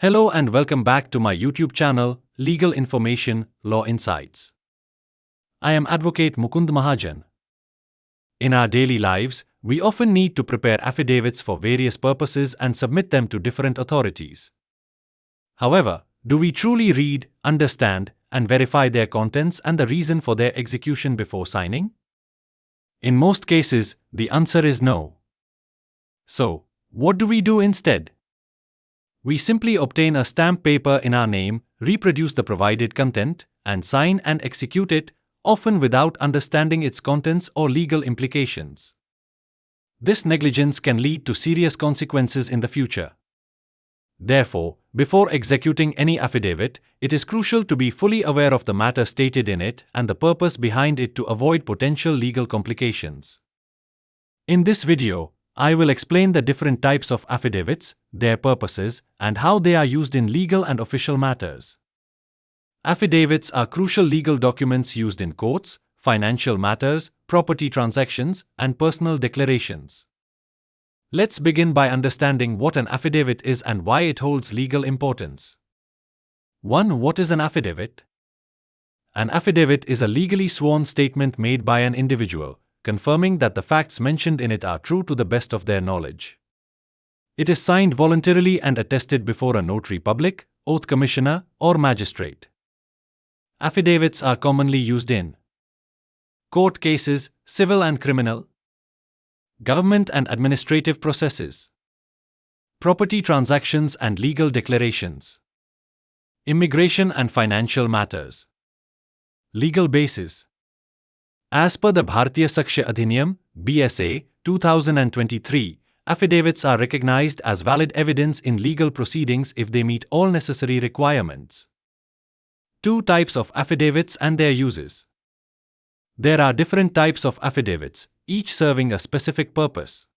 Hello and welcome back to my YouTube channel, Legal Information, Law Insights. I am Advocate Mukund Mahajan. In our daily lives, we often need to prepare affidavits for various purposes and submit them to different authorities. However, do we truly read, understand, and verify their contents and the reason for their execution before signing? In most cases, the answer is no. So, what do we do instead? We simply obtain a stamp paper in our name, reproduce the provided content, and sign and execute it, often without understanding its contents or legal implications. This negligence can lead to serious consequences in the future. Therefore, before executing any affidavit, it is crucial to be fully aware of the matter stated in it and the purpose behind it to avoid potential legal complications. In this video, I will explain the different types of affidavits, their purposes, and how they are used in legal and official matters. Affidavits are crucial legal documents used in courts, financial matters, property transactions, and personal declarations. Let's begin by understanding what an affidavit is and why it holds legal importance. 1. What is an affidavit? An affidavit is a legally sworn statement made by an individual, confirming that the facts mentioned in it are true to the best of their knowledge. It is signed voluntarily and attested before a notary public, oath commissioner, or magistrate. Affidavits are commonly used in court cases, civil and criminal, government and administrative processes, property transactions and legal declarations, immigration and financial matters. Legal basis. As per the Bharatiya Sakshya Adhiniyam, BSA, 2023, affidavits are recognized as valid evidence in legal proceedings if they meet all necessary requirements. 2 types of affidavits and their uses. There are different types of affidavits, each serving a specific purpose.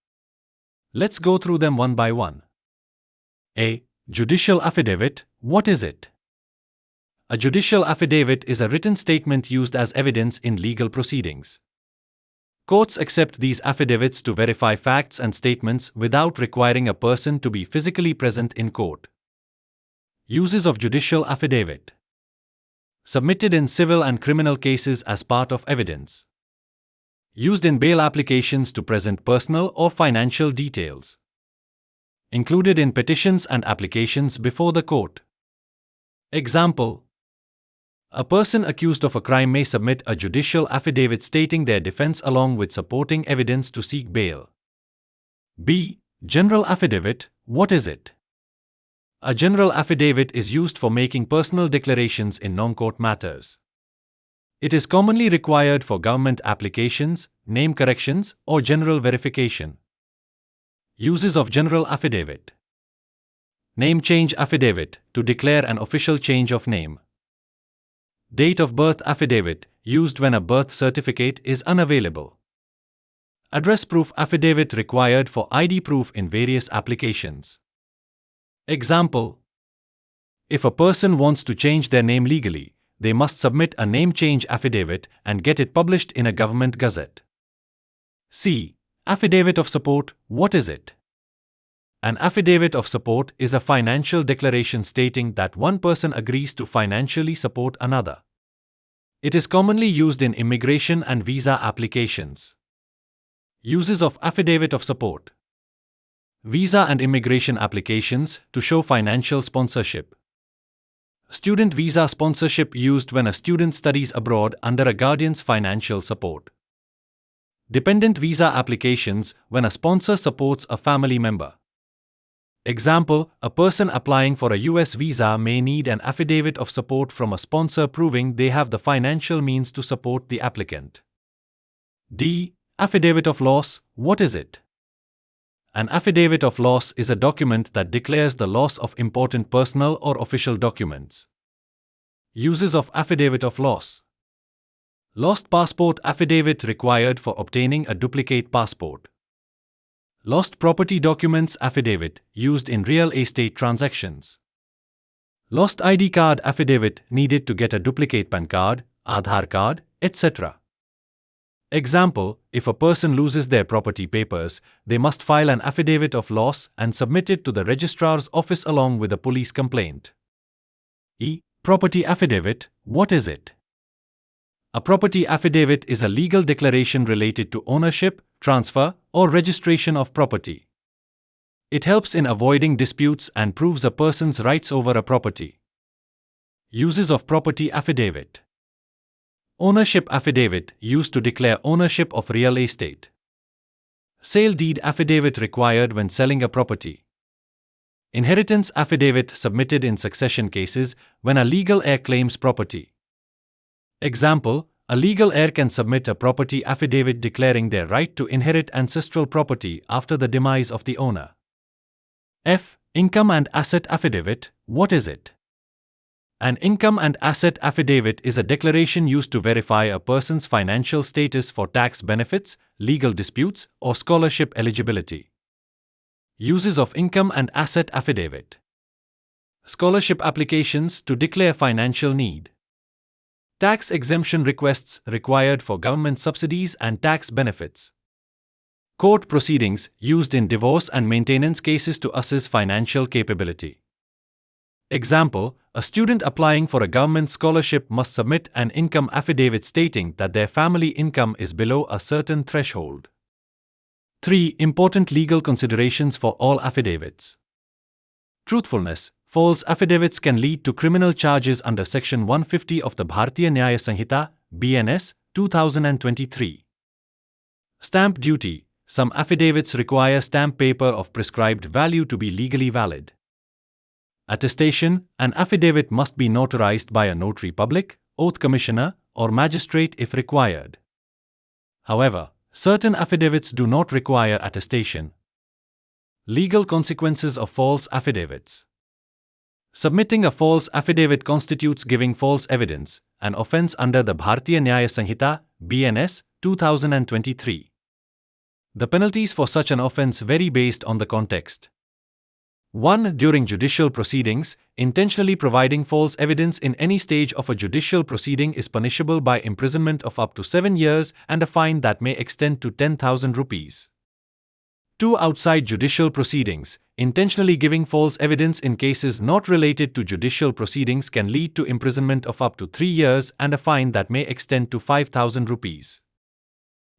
Let's go through them one by one. A. Judicial Affidavit. What is it? A judicial affidavit is a written statement used as evidence in legal proceedings. Courts accept these affidavits to verify facts and statements without requiring a person to be physically present in court. Uses of judicial affidavit. Submitted in civil and criminal cases as part of evidence. Used in bail applications to present personal or financial details. Included in petitions and applications before the court. Example: a person accused of a crime may submit a judicial affidavit stating their defense along with supporting evidence to seek bail. B. General Affidavit. What is it? A general affidavit is used for making personal declarations in non-court matters. It is commonly required for government applications, name corrections, or general verification. Uses of general affidavit. Name change affidavit, to declare an official change of name. Date of birth affidavit, used when a birth certificate is unavailable. Address proof affidavit required for ID proof in various applications. Example: if a person wants to change their name legally, they must submit a name change affidavit and get it published in a government gazette. C. Affidavit of Support. What is it? An affidavit of support is a financial declaration stating that one person agrees to financially support another. It is commonly used in immigration and visa applications. Uses of affidavit of support. Visa and immigration applications to show financial sponsorship. Student visa sponsorship used when a student studies abroad under a guardian's financial support. Dependent visa applications when a sponsor supports a family member. Example: a person applying for a US visa may need an affidavit of support from a sponsor proving they have the financial means to support the applicant. D. Affidavit of loss. What is it? An affidavit of loss is a document that declares the loss of important personal or official documents. Uses of affidavit of loss. Lost passport affidavit required for obtaining a duplicate passport. Lost property documents affidavit, used in real estate transactions. Lost ID card affidavit, needed to get a duplicate PAN card, Aadhaar card, etc. Example, if a person loses their property papers, they must file an affidavit of loss and submit it to the registrar's office along with a police complaint. E. Property affidavit, what is it? A property affidavit is a legal declaration related to ownership, transfer, or registration of property. It helps in avoiding disputes and proves a person's rights over a property. Uses of property affidavit. Ownership affidavit used to declare ownership of real estate. Sale deed affidavit required when selling a property. Inheritance affidavit submitted in succession cases when a legal heir claims property. Example, a legal heir can submit a property affidavit declaring their right to inherit ancestral property after the demise of the owner. F. Income and asset affidavit, what is it? An income and asset affidavit is a declaration used to verify a person's financial status for tax benefits, legal disputes, or scholarship eligibility. Uses of income and asset affidavit. Scholarship applications to declare financial need. Tax exemption requests required for government subsidies and tax benefits. Court proceedings used in divorce and maintenance cases to assess financial capability. Example, a student applying for a government scholarship must submit an income affidavit stating that their family income is below a certain threshold. 3. Important legal considerations for all affidavits. Truthfulness. False affidavits can lead to criminal charges under Section 150 of the Bharatiya Nyaya Sanhita, BNS, 2023. Stamp duty. Some affidavits require stamp paper of prescribed value to be legally valid. Attestation. An affidavit must be notarized by a notary public, oath commissioner, or magistrate if required. However, certain affidavits do not require attestation. Legal consequences of false affidavits. Submitting a false affidavit constitutes giving false evidence, an offense under the Bharatiya Nyaya Sanhita, BNS, 2023. The penalties for such an offense vary based on the context. 1. During judicial proceedings, intentionally providing false evidence in any stage of a judicial proceeding is punishable by imprisonment of up to 7 years and a fine that may extend to 10,000 rupees. 2. Outside judicial proceedings, intentionally giving false evidence in cases not related to judicial proceedings can lead to imprisonment of up to 3 years and a fine that may extend to 5,000 rupees.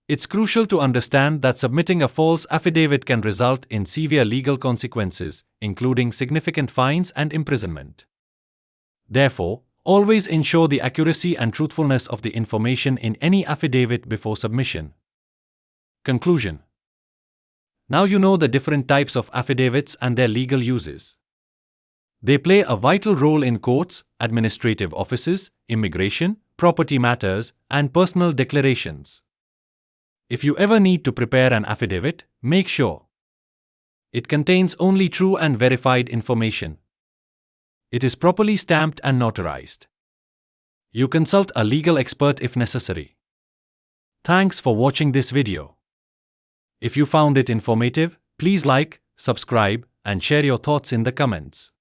It's crucial to understand that submitting a false affidavit can result in severe legal consequences, including significant fines and imprisonment. Therefore, always ensure the accuracy and truthfulness of the information in any affidavit before submission. Conclusion. Now you know the different types of affidavits and their legal uses. They play a vital role in courts, administrative offices, immigration, property matters, and personal declarations. If you ever need to prepare an affidavit, make sure it contains only true and verified information. It is properly stamped and notarized. You consult a legal expert if necessary. Thanks for watching this video. If you found it informative, please like, subscribe, and share your thoughts in the comments.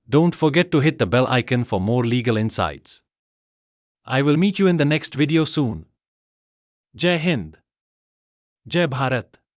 Don't forget to hit the bell icon for more legal insights. I will meet you in the next video soon. Jai Hind, Jai Bharat.